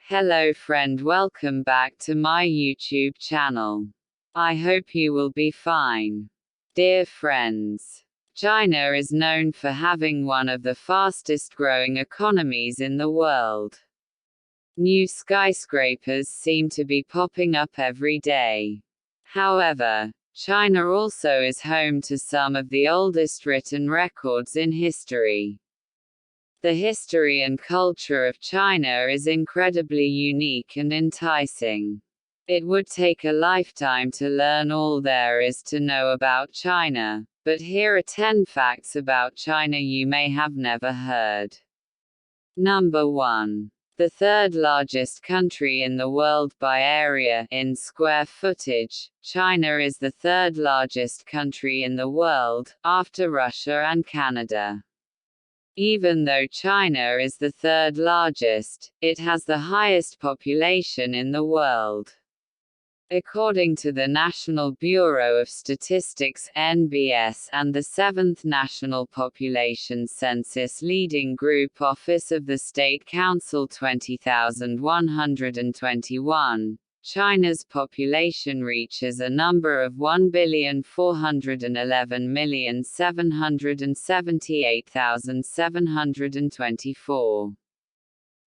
Hello friend, welcome back to my YouTube channel. I hope you will be fine. Dear friends, China is known for having one of the fastest growing economies in the world. New skyscrapers seem to be popping up every day. However, China also is home to some of the oldest written records in history. The history and culture of China is incredibly unique and enticing. It would take a lifetime to learn all there is to know about China, but here are 10 facts about China you may have never heard. Number 1. The third largest country in the world by area, in square footage, China is the third largest country in the world, after Russia and Canada. Even though China is the third largest, it has the highest population in the world. According to the National Bureau of Statistics (NBS) and the 7th National Population Census leading group Office of the State Council 20,121, China's population reaches a number of 1,411,778,724.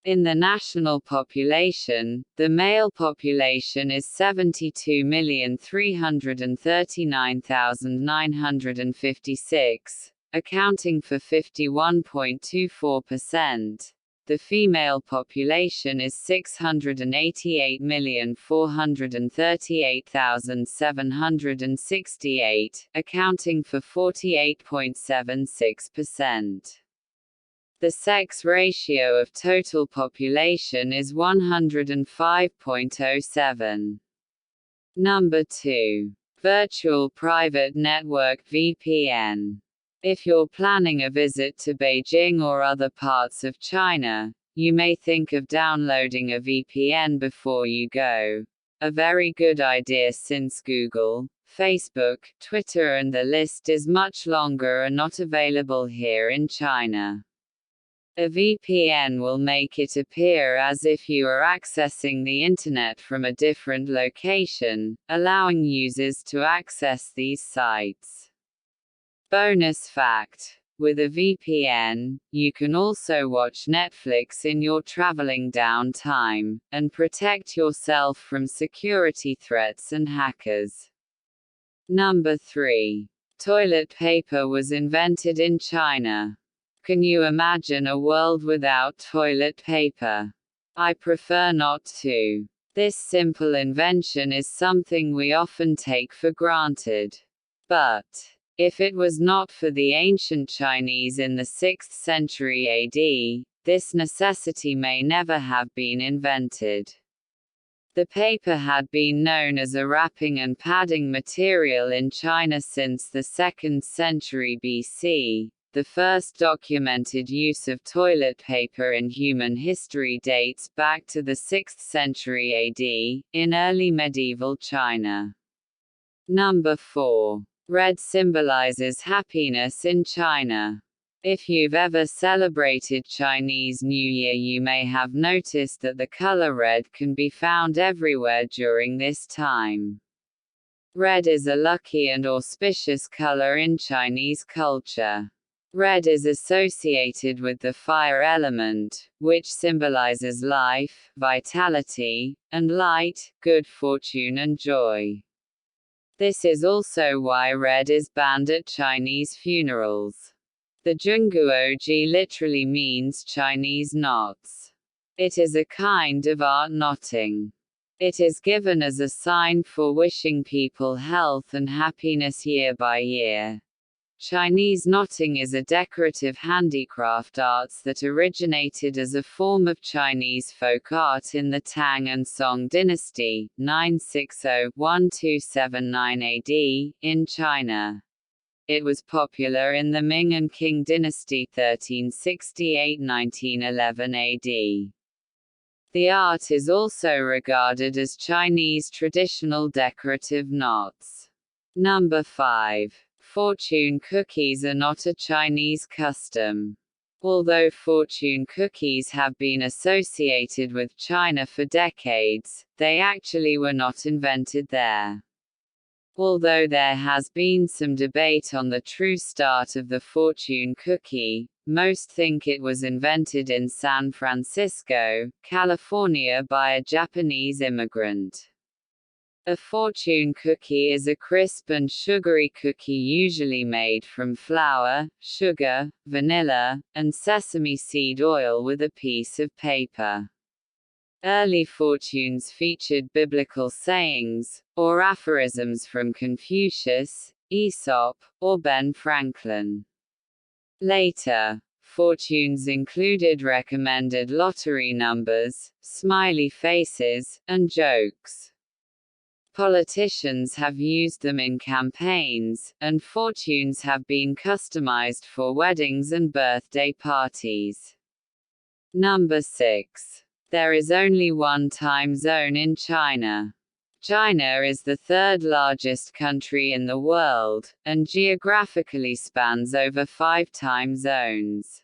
In the national population, the male population is 72,339,956, accounting for 51.24%. The female population is 688,438,768, accounting for 48.76%. The sex ratio of total population is 105.07. Number 2. Virtual Private Network (VPN). If you're planning a visit to Beijing or other parts of China, you may think of downloading a VPN before you go. A very good idea since Google, Facebook, Twitter and the list is much longer are not available here in China. A VPN will make it appear as if you are accessing the internet from a different location, allowing users to access these sites. Bonus fact: with a VPN, you can also watch Netflix in your traveling downtime, and protect yourself from security threats and hackers. Number 3. Toilet paper was invented in China. Can you imagine a world without toilet paper? I prefer not to. This simple invention is something we often take for granted. But if it was not for the ancient Chinese in the 6th century AD, this necessity may never have been invented. The paper had been known as a wrapping and padding material in China since the 2nd century BC. The first documented use of toilet paper in human history dates back to the 6th century AD, in early medieval China. Number 4. Red symbolizes happiness in China. If you've ever celebrated Chinese New Year, you may have noticed that the color red can be found everywhere during this time. Red is a lucky and auspicious color in Chinese culture. Red is associated with the fire element, which symbolizes life, vitality, and light, good fortune and joy. This is also why red is banned at Chinese funerals. The Zhongguoji literally means Chinese knots. It is a kind of art knotting. It is given as a sign for wishing people health and happiness year by year. Chinese knotting is a decorative handicraft arts that originated as a form of Chinese folk art in the Tang and Song dynasty, 960–1279 AD, in China. It was popular in the Ming and Qing dynasty 1368–1911 AD. The art is also regarded as Chinese traditional decorative knots. Number 5. Fortune cookies are not a Chinese custom. Although fortune cookies have been associated with China for decades, they actually were not invented there. Although there has been some debate on the true start of the fortune cookie, most think it was invented in San Francisco, California by a Japanese immigrant. A fortune cookie is a crisp and sugary cookie usually made from flour, sugar, vanilla, and sesame seed oil with a piece of paper. Early fortunes featured biblical sayings, or aphorisms from Confucius, Aesop, or Ben Franklin. Later, fortunes included recommended lottery numbers, smiley faces, and jokes. Politicians have used them in campaigns, and fortunes have been customized for weddings and birthday parties. Number 6. There is only one time zone in China. China is the third largest country in the world, and geographically spans over 5 time zones.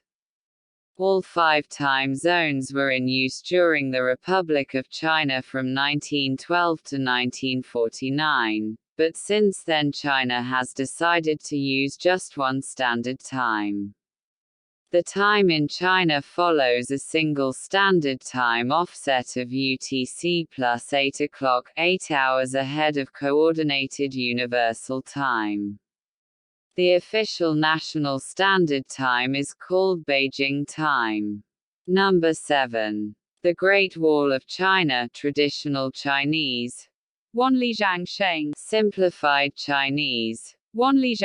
All 5 time zones were in use during the Republic of China from 1912 to 1949, but since then China has decided to use just one standard time. The time in China follows a single standard time offset of UTC plus 8 o'clock, 8 hours ahead of Coordinated Universal Time. The official national standard time is called Beijing time. Number 7. The Great Wall of China, traditional Chinese. Wanli simplified Chinese. Wanli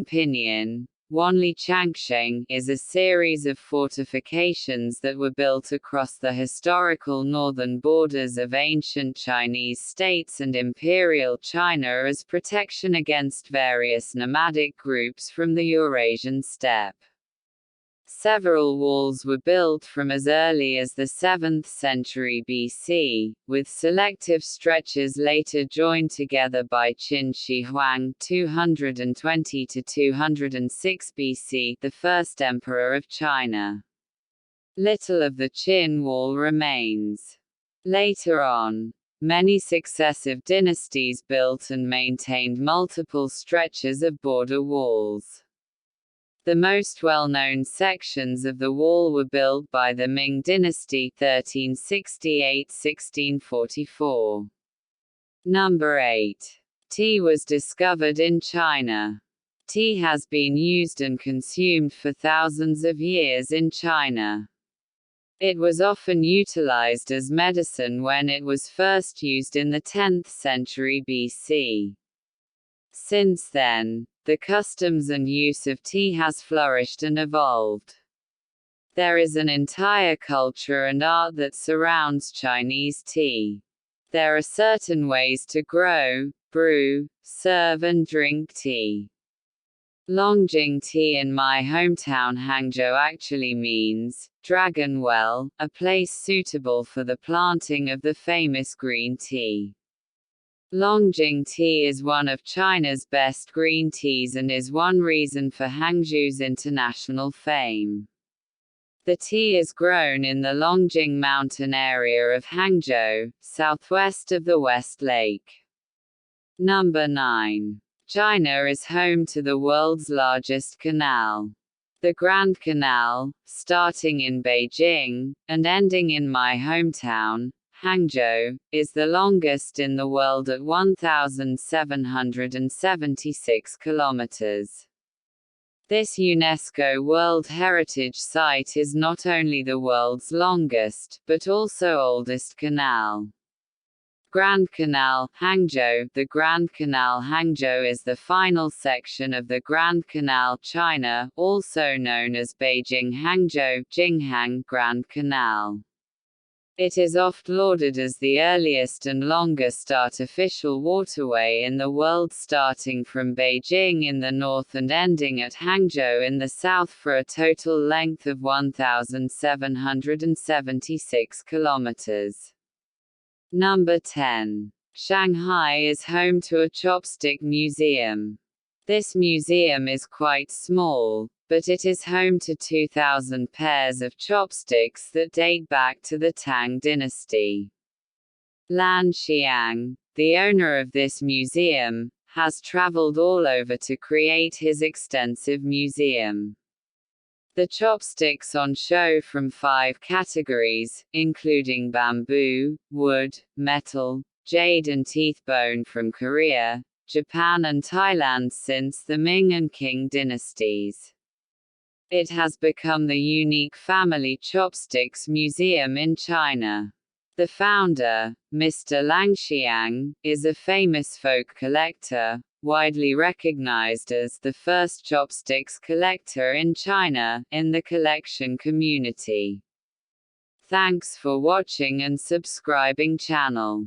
pinyin. Wanli Changsheng is a series of fortifications that were built across the historical northern borders of ancient Chinese states and imperial China as protection against various nomadic groups from the Eurasian steppe. Several walls were built from as early as the 7th century BC, with selective stretches later joined together by Qin Shi Huang 220–206 BC, the first emperor of China. Little of the Qin wall remains. Later on, many successive dynasties built and maintained multiple stretches of border walls. The most well-known sections of the wall were built by the Ming dynasty 1368–1644. Number 8. Tea was discovered in China. Tea has been used and consumed for thousands of years in China. It was often utilized as medicine when it was first used in the 10th century BC. Since then, the customs and use of tea has flourished and evolved. There is an entire culture and art that surrounds Chinese tea. There are certain ways to grow, brew, serve and drink tea. Longjing tea in my hometown Hangzhou actually means dragon well, a place suitable for the planting of the famous green tea. Longjing tea is one of China's best green teas and is one reason for Hangzhou's international fame. The tea is grown in the Longjing mountain area of Hangzhou, southwest of the West Lake. Number 9. China is home to the world's largest canal. The Grand Canal, starting in Beijing, and ending in my hometown, Hangzhou, is the longest in the world at 1,776 kilometers. This UNESCO World Heritage Site is not only the world's longest, but also oldest canal. Grand Canal, Hangzhou. The Grand Canal Hangzhou is the final section of the Grand Canal China, also known as Beijing-Hangzhou Jinghang Grand Canal. It is oft lauded as the earliest and longest artificial waterway in the world, starting from Beijing in the north and ending at Hangzhou in the south for a total length of 1,776 kilometers. Number 10. Shanghai is home to a chopstick museum. This museum is quite small, but it is home to 2,000 pairs of chopsticks that date back to the Tang dynasty. Lan Xiang, the owner of this museum, has traveled all over to create his extensive museum. The chopsticks on show from 5 categories, including bamboo, wood, metal, jade and teeth bone from Korea, Japan and Thailand since the Ming and Qing dynasties. It has become the unique family chopsticks museum in China. The founder, Mr. Lang Xiang, is a famous folk collector, widely recognized as the first chopsticks collector in China, in the collection community. Thanks for watching and subscribing channel.